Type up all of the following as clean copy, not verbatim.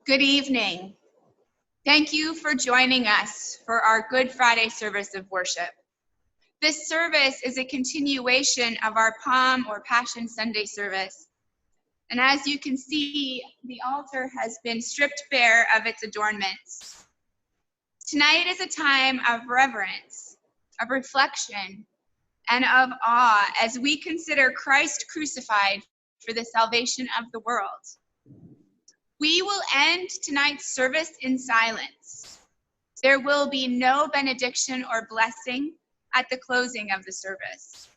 Good evening. Thank you for joining us for our Good Friday service of worship. This service is a continuation of our Palm or Passion Sunday service. And as you can see, the altar has been stripped bare of its adornments. Tonight is a time of reverence, of reflection, and of awe as we consider Christ crucified for the salvation of the world. We will end tonight's service in silence. There will be no benediction or blessing at the closing of the service.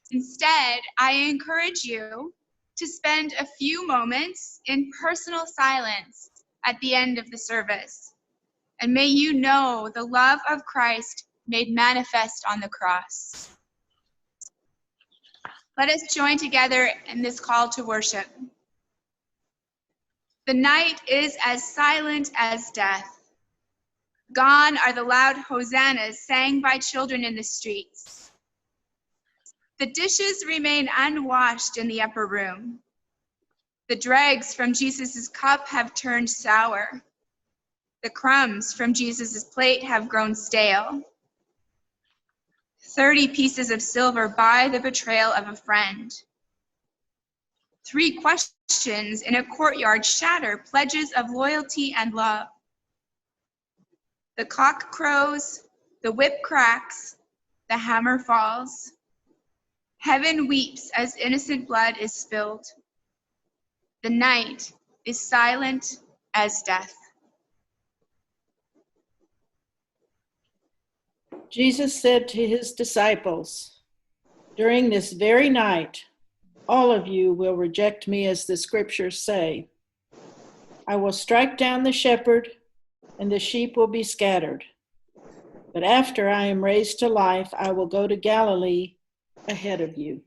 Instead, I encourage you to spend a few moments in personal silence at the end of the service. And may you know the love of Christ made manifest on the cross. Let us join together in this call to worship. The night is as silent as death. Gone are the loud hosannas sang by children in the streets. The dishes remain unwashed in the upper room. The dregs from Jesus' cup have turned sour. The crumbs from Jesus' plate have grown stale. 30 pieces of silver buy the betrayal of a friend. 3 questions in a courtyard shatter pledges of loyalty and love. The cock crows, the whip cracks, the hammer falls. Heaven weeps as innocent blood is spilled. The night is silent as death. Jesus said to his disciples, "During this very night, all of you will reject me, as the scriptures say. I will strike down the shepherd, and the sheep will be scattered. But after I am raised to life, I will go to Galilee ahead of you."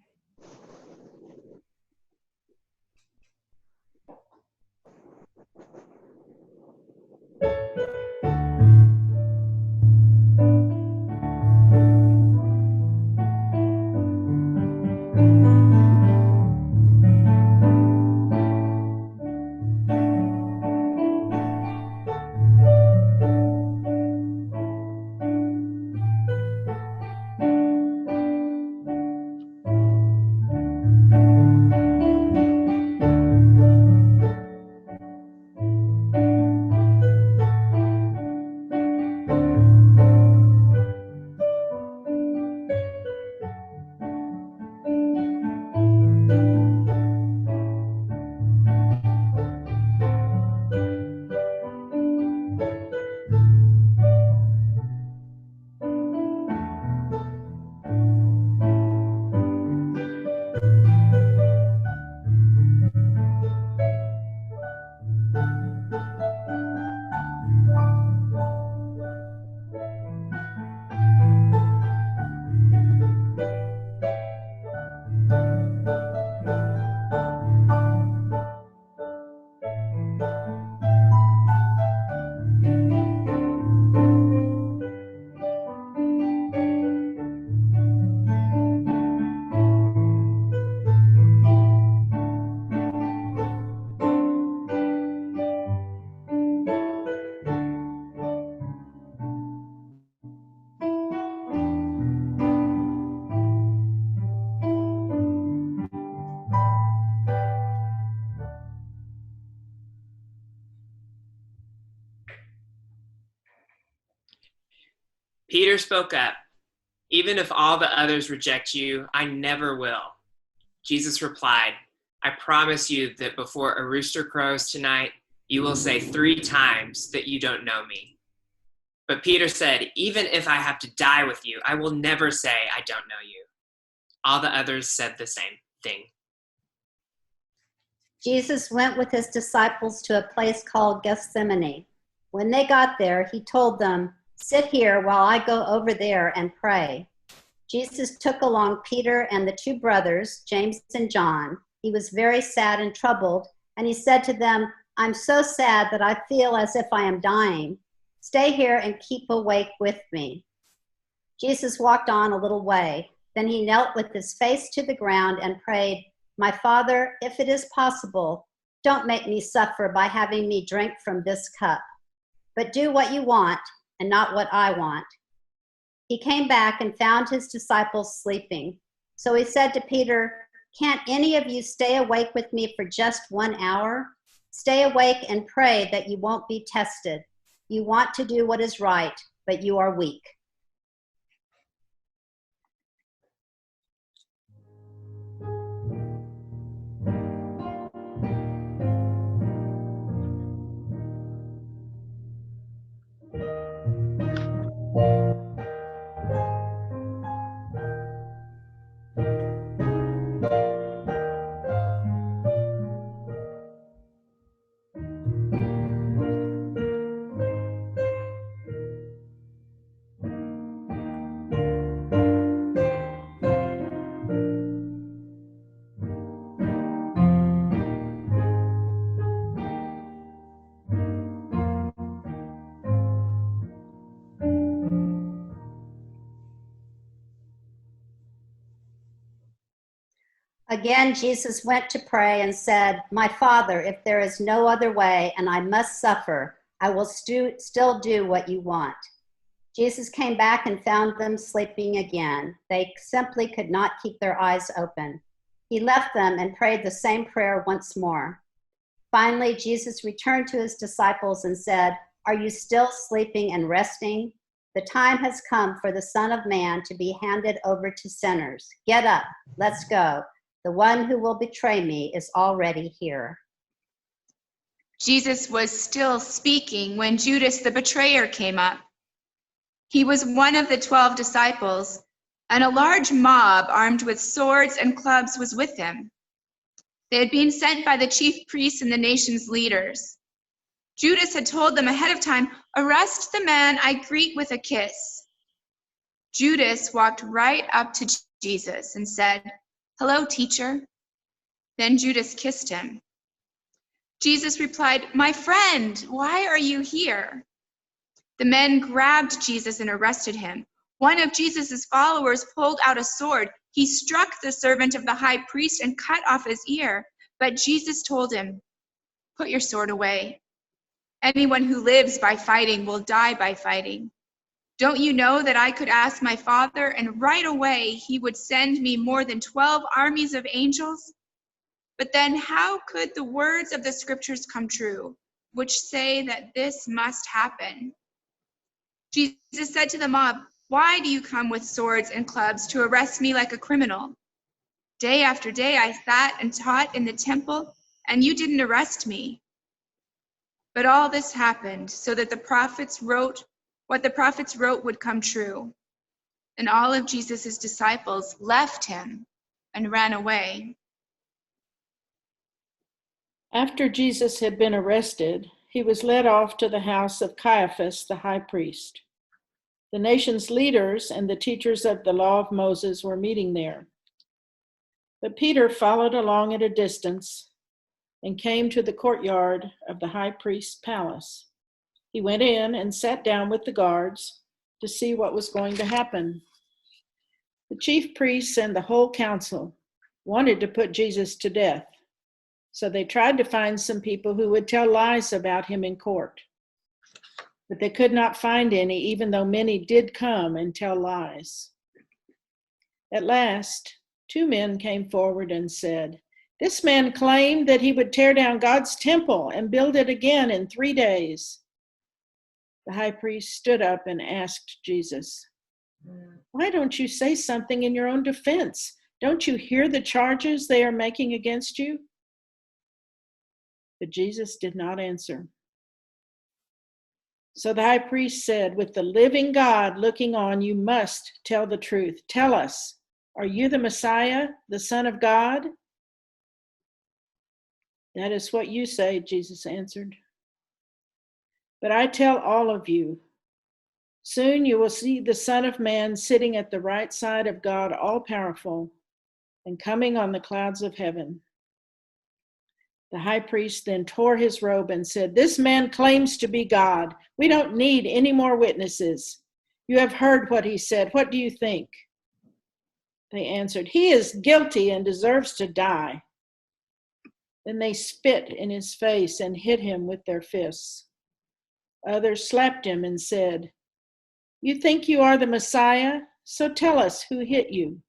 Peter spoke up. "Even if all the others reject you, I never will." Jesus replied, "I promise you that before a rooster crows tonight, you will say 3 times that you don't know me." But Peter said, "Even if I have to die with you, I will never say I don't know you." All the others said the same thing. Jesus went with his disciples to a place called Gethsemane. When they got there, he told them, "Sit here while I go over there and pray." Jesus took along Peter and the 2 brothers, James and John. He was very sad and troubled, and he said to them, "I'm so sad that I feel as if I am dying. Stay here and keep awake with me." Jesus walked on a little way. Then he knelt with his face to the ground and prayed, "My Father, if it is possible, don't make me suffer by having me drink from this cup, but do what you want and not what I want." He came back and found his disciples sleeping. So he said to Peter, "Can't any of you stay awake with me for just 1 hour? Stay awake and pray that you won't be tested. You want to do what is right, but you are weak." Again, Jesus went to pray and said, "My Father, if there is no other way and I must suffer, I will still do what you want." Jesus came back and found them sleeping again. They simply could not keep their eyes open. He left them and prayed the same prayer once more. Finally, Jesus returned to his disciples and said, "Are you still sleeping and resting? The time has come for the Son of Man to be handed over to sinners. Get up, let's go. The one who will betray me is already here." Jesus was still speaking when Judas the betrayer came up. He was one of the 12 disciples, and a large mob armed with swords and clubs was with him. They had been sent by the chief priests and the nation's leaders. Judas had told them ahead of time, "Arrest the man I greet with a kiss." Judas walked right up to Jesus and said, "Hello, teacher." Then Judas kissed him. Jesus replied, "My friend, why are you here?" The men grabbed Jesus and arrested him. One of Jesus' followers pulled out a sword. He struck the servant of the high priest and cut off his ear. But Jesus told him, "Put your sword away. Anyone who lives by fighting will die by fighting. Don't you know that I could ask my Father, and right away he would send me more than 12 armies of angels? But then how could the words of the scriptures come true, which say that this must happen?" Jesus said to the mob, "Why do you come with swords and clubs to arrest me like a criminal? Day after day I sat and taught in the temple, and you didn't arrest me. But all this happened so that what the prophets wrote would come true." And all of Jesus' disciples left him and ran away. After Jesus had been arrested, he was led off to the house of Caiaphas, the high priest. The nation's leaders and the teachers of the law of Moses were meeting there. But Peter followed along at a distance and came to the courtyard of the high priest's palace. He went in and sat down with the guards to see what was going to happen. The chief priests and the whole council wanted to put Jesus to death, so they tried to find some people who would tell lies about him in court. But they could not find any, even though many did come and tell lies. At last, 2 men came forward and said, "This man claimed that he would tear down God's temple and build it again in 3 days." The high priest stood up and asked Jesus, "Why don't you say something in your own defense? Don't you hear the charges they are making against you?" But Jesus did not answer. So the high priest said, "With the living God looking on, you must tell the truth. Tell us, are you the Messiah, the Son of God?" "That is what you say," Jesus answered. "But I tell all of you, soon you will see the Son of Man sitting at the right side of God, all-powerful, and coming on the clouds of heaven." The high priest then tore his robe and said, "This man claims to be God. We don't need any more witnesses. You have heard what he said. What do you think?" They answered, "He is guilty and deserves to die." Then they spit in his face and hit him with their fists. Others slapped him and said, "You think you are the Messiah? So tell us who hit you."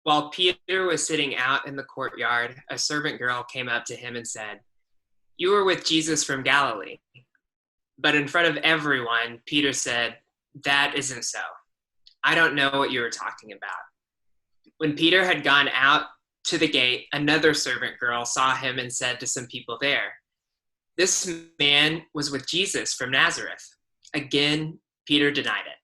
While Peter was sitting out in the courtyard, a servant girl came up to him and said, "You were with Jesus from Galilee." But in front of everyone, Peter said, "That isn't so. I don't know what you are talking about." When Peter had gone out to the gate, another servant girl saw him and said to some people there, "This man was with Jesus from Nazareth." Again, Peter denied it.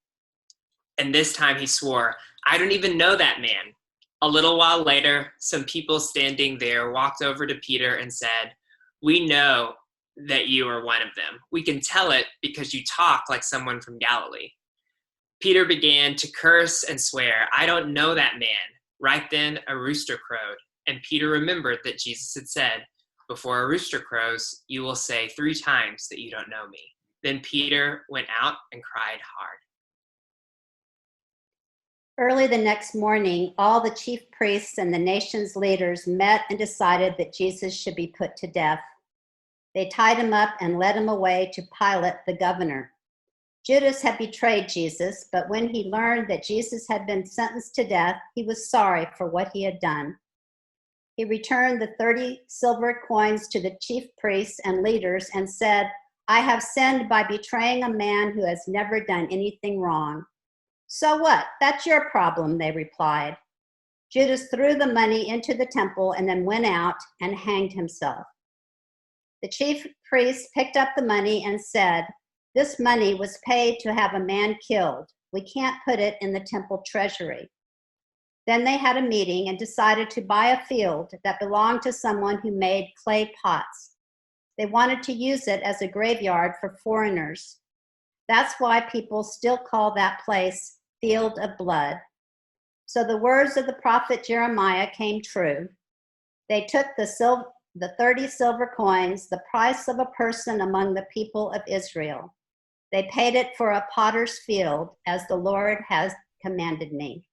And this time he swore, "I don't even know that man." A little while later, some people standing there walked over to Peter and said, "We know that you are one of them. We can tell it because you talk like someone from Galilee." Peter began to curse and swear, "I don't know that man." Right then, a rooster crowed, and Peter remembered that Jesus had said, "Before a rooster crows, you will say 3 times that you don't know me." Then Peter went out and cried hard. Early the next morning, all the chief priests and the nation's leaders met and decided that Jesus should be put to death. They tied him up and led him away to Pilate, the governor. Judas had betrayed Jesus, but when he learned that Jesus had been sentenced to death, he was sorry for what he had done. He returned the 30 silver coins to the chief priests and leaders and said, "I have sinned by betraying a man who has never done anything wrong." "So what? That's your problem," they replied. Judas threw the money into the temple and then went out and hanged himself. The chief priest picked up the money and said, "This money was paid to have a man killed. We can't put it in the temple treasury." Then they had a meeting and decided to buy a field that belonged to someone who made clay pots. They wanted to use it as a graveyard for foreigners. That's why people still call that place Field of Blood. So the words of the prophet Jeremiah came true. They took the 30 silver coins, the price of a person among the people of Israel. They paid it for a potter's field, as the Lord has commanded me.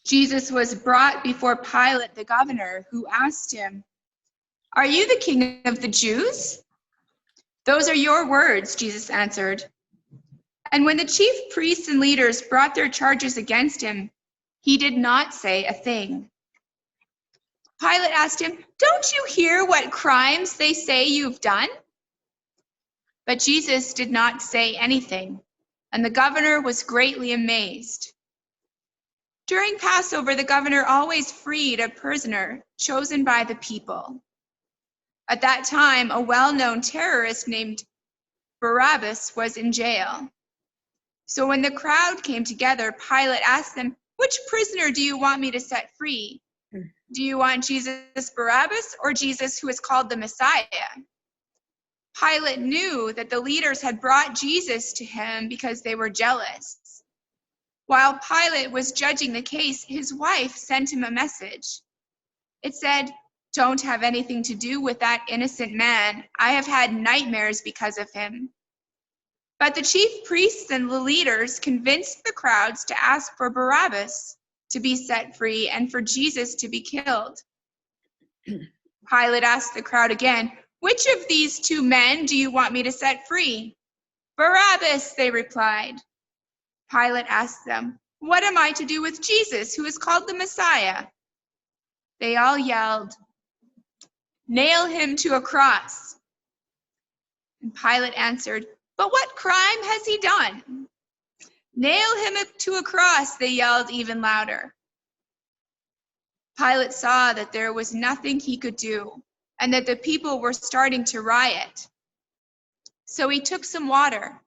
Jesus was brought before Pilate, the governor, who asked him, "Are you the king of the Jews?" "Those are your words," Jesus answered. And when the chief priests and leaders brought their charges against him, he did not say a thing. Pilate asked him, "Don't you hear what crimes they say you've done?" But Jesus did not say anything and the governor was greatly amazed. During Passover, the governor always freed a prisoner chosen by the people. At that time, a well-known terrorist named Barabbas was in jail. So when the crowd came together, Pilate asked them, "Which prisoner do you want me to set free? Do you want Jesus Barabbas or Jesus who is called the Messiah?" Pilate knew that the leaders had brought Jesus to him because they were jealous. While Pilate was judging the case, his wife sent him a message. It said, "Don't have anything to do with that innocent man. I have had nightmares because of him." But the chief priests and the leaders convinced the crowds to ask for Barabbas to be set free and for Jesus to be killed. Pilate asked the crowd again, "Which of these two men do you want me to set free?" "Barabbas," they replied. Pilate asked them, "What am I to do with Jesus, who is called the Messiah?" They all yelled, "Nail him to a cross." And Pilate answered, "But what crime has he done?" "Nail him to a cross," they yelled even louder. Pilate saw that there was nothing he could do and that the people were starting to riot. So he took some water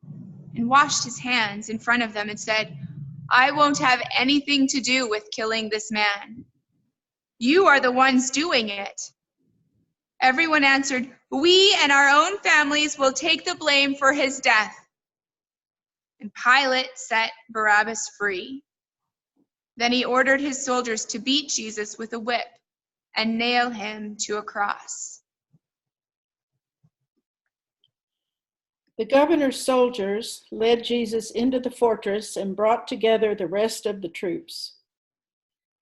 and washed his hands in front of them and said, "I won't have anything to do with killing this man. You are the ones doing it." Everyone answered, "We and our own families will take the blame for his death." And Pilate set Barabbas free. Then he ordered his soldiers to beat Jesus with a whip and nail him to a cross. The governor's soldiers led Jesus into the fortress and brought together the rest of the troops.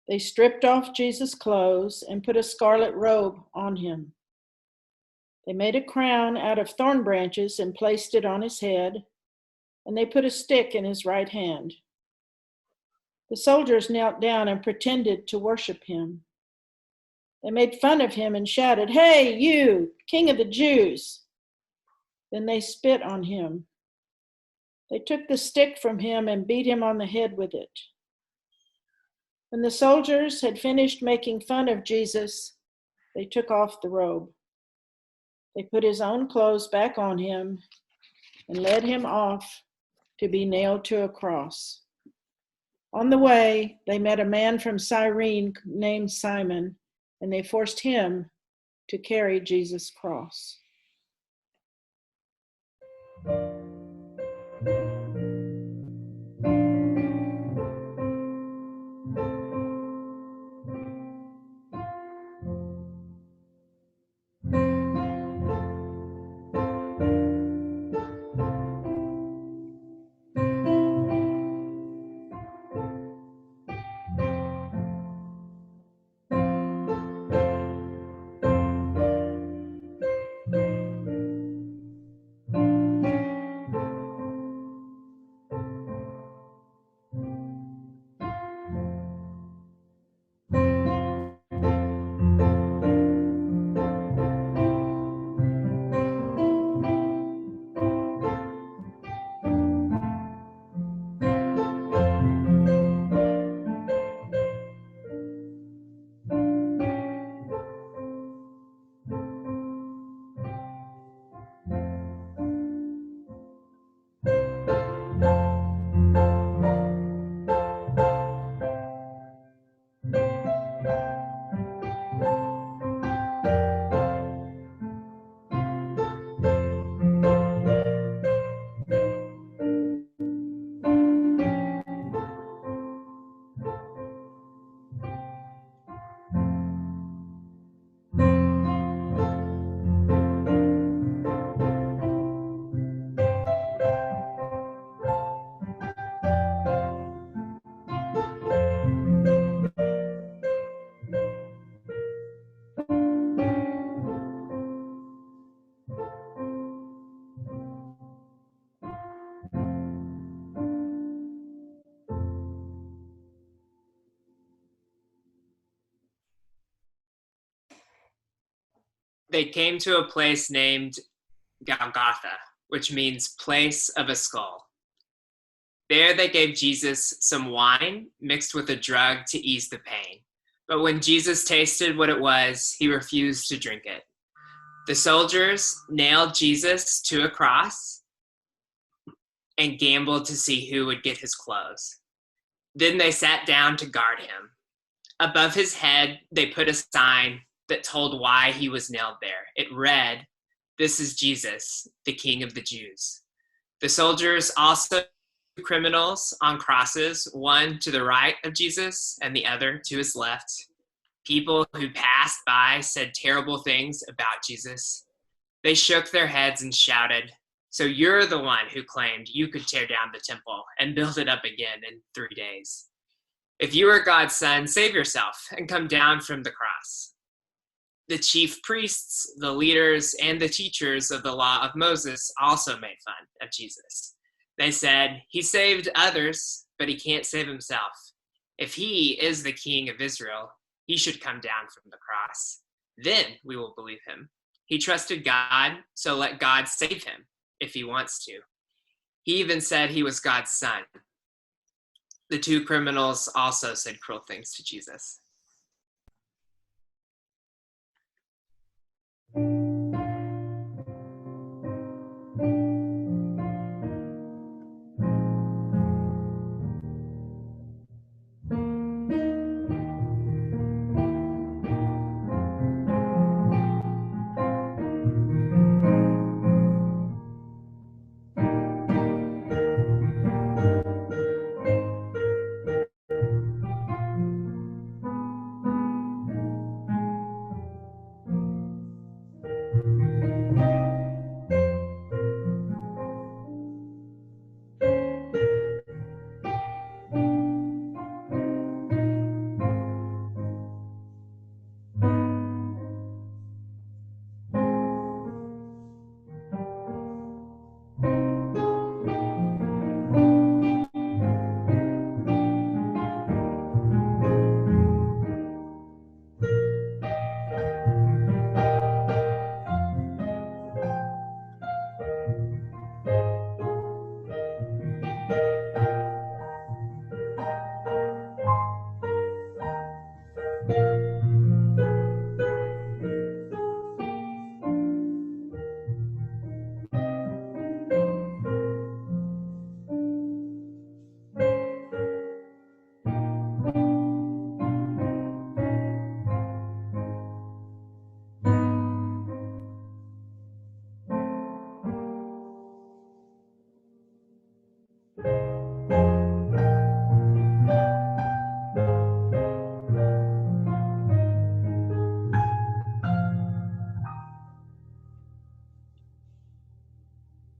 They stripped off Jesus' clothes and put a scarlet robe on him. They made a crown out of thorn branches and placed it on his head, and they put a stick in his right hand. The soldiers knelt down and pretended to worship him. They made fun of him and shouted, "Hey, you, King of the Jews!" Then they spit on him. They took the stick from him and beat him on the head with it. When the soldiers had finished making fun of Jesus, they took off the robe. They put his own clothes back on him and led him off to be nailed to a cross. On the way, they met a man from Cyrene named Simon, and they forced him to carry Jesus' cross. They came to a place named Golgotha, which means place of a skull. There they gave Jesus some wine mixed with a drug to ease the pain. But when Jesus tasted what it was, he refused to drink it. The soldiers nailed Jesus to a cross and gambled to see who would get his clothes. Then they sat down to guard him. Above his head, they put a sign that told why he was nailed there. It read, "This is Jesus, the King of the Jews." The soldiers also put criminals on crosses, one to the right of Jesus and the other to his left. People who passed by said terrible things about Jesus. They shook their heads and shouted, "So you're the one who claimed you could tear down the temple and build it up again in 3 days. If you are God's son, save yourself and come down from the cross." The chief priests, the leaders, and the teachers of the law of Moses also made fun of Jesus. They said, "He saved others, but he can't save himself. If he is the King of Israel, he should come down from the cross. Then we will believe him. He trusted God, so let God save him if he wants to. He even said he was God's son." The two criminals also said cruel things to Jesus.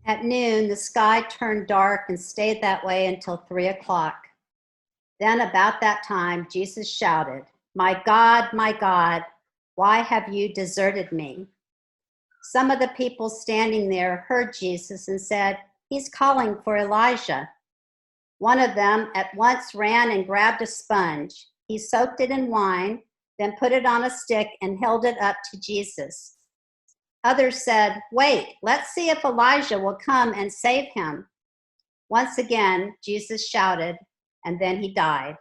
At noon, the sky turned dark and stayed that way until 3 o'clock. Then about that time, Jesus shouted, my God, why have you deserted me?" Some of the people standing there heard Jesus and said, "He's calling for Elijah." One of them at once ran and grabbed a sponge. He soaked it in wine, then put it on a stick and held it up to Jesus. Others said, "Wait, let's see if Elijah will come and save him." Once again, Jesus shouted, and then he died.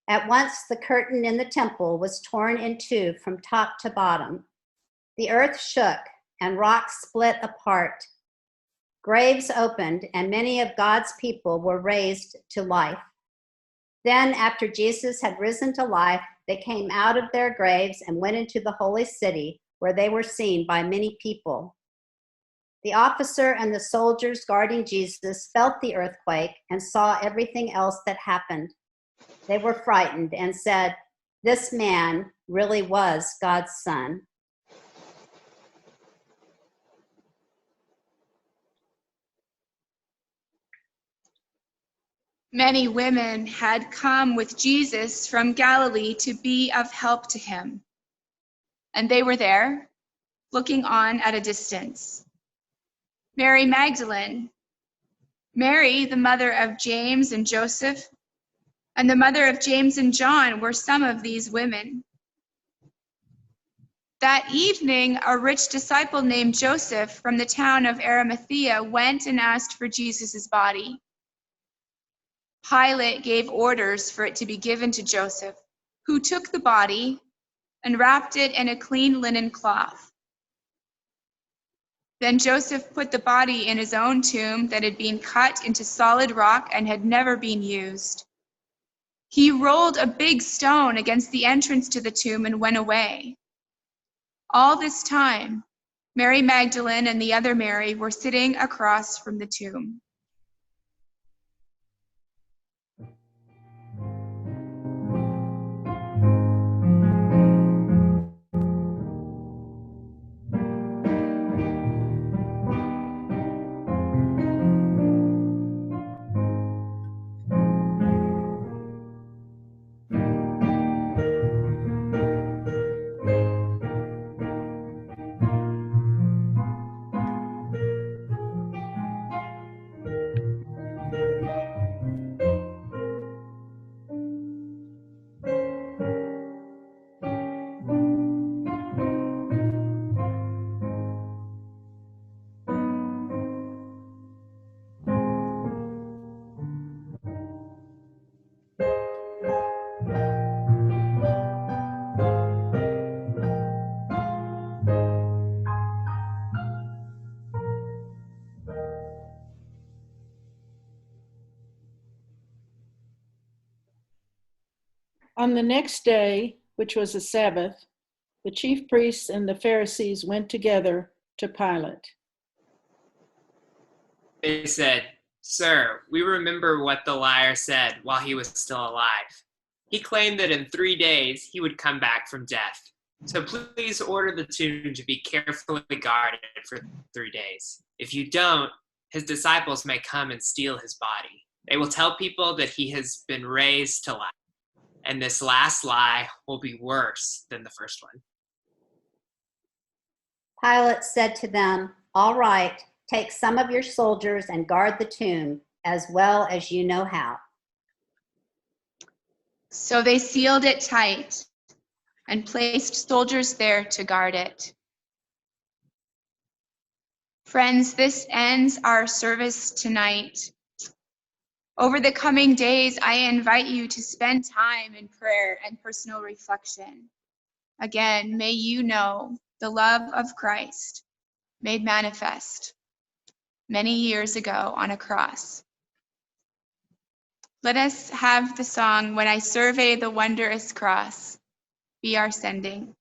At once, the curtain in the temple was torn in two from top to bottom. The earth shook, and rocks split apart. Graves opened, and many of God's people were raised to life. Then, after Jesus had risen to life, they came out of their graves and went into the holy city, where they were seen by many people. The officer and the soldiers guarding Jesus felt the earthquake and saw everything else that happened. They were frightened and said, "This man really was God's son." Many women had come with Jesus from Galilee to be of help to him, and they were there, looking on at a distance. Mary Magdalene, Mary, the mother of James and Joseph, and the mother of James and John were some of these women. That evening, a rich disciple named Joseph from the town of Arimathea went and asked for Jesus' body. Pilate gave orders for it to be given to Joseph, who took the body and wrapped it in a clean linen cloth. Then Joseph put the body in his own tomb that had been cut into solid rock and had never been used. He rolled a big stone against the entrance to the tomb and went away. All this time, Mary Magdalene and the other Mary were sitting across from the tomb. On the next day, which was a Sabbath, the chief priests and the Pharisees went together to Pilate. They said, "Sir, we remember what the liar said while he was still alive. He claimed that in 3 days he would come back from death. So please order the tomb to be carefully guarded for 3 days. If you don't, his disciples may come and steal his body. They will tell people that he has been raised to life. And this last lie will be worse than the first one." Pilate said to them, "All right, take some of your soldiers and guard the tomb as well as you know how." So they sealed it tight and placed soldiers there to guard it. Friends, this ends our service tonight. Over the coming days, I invite you to spend time in prayer and personal reflection. Again, may you know the love of Christ made manifest many years ago on a cross. Let us have the song, "When I Survey the Wondrous Cross," be our sending.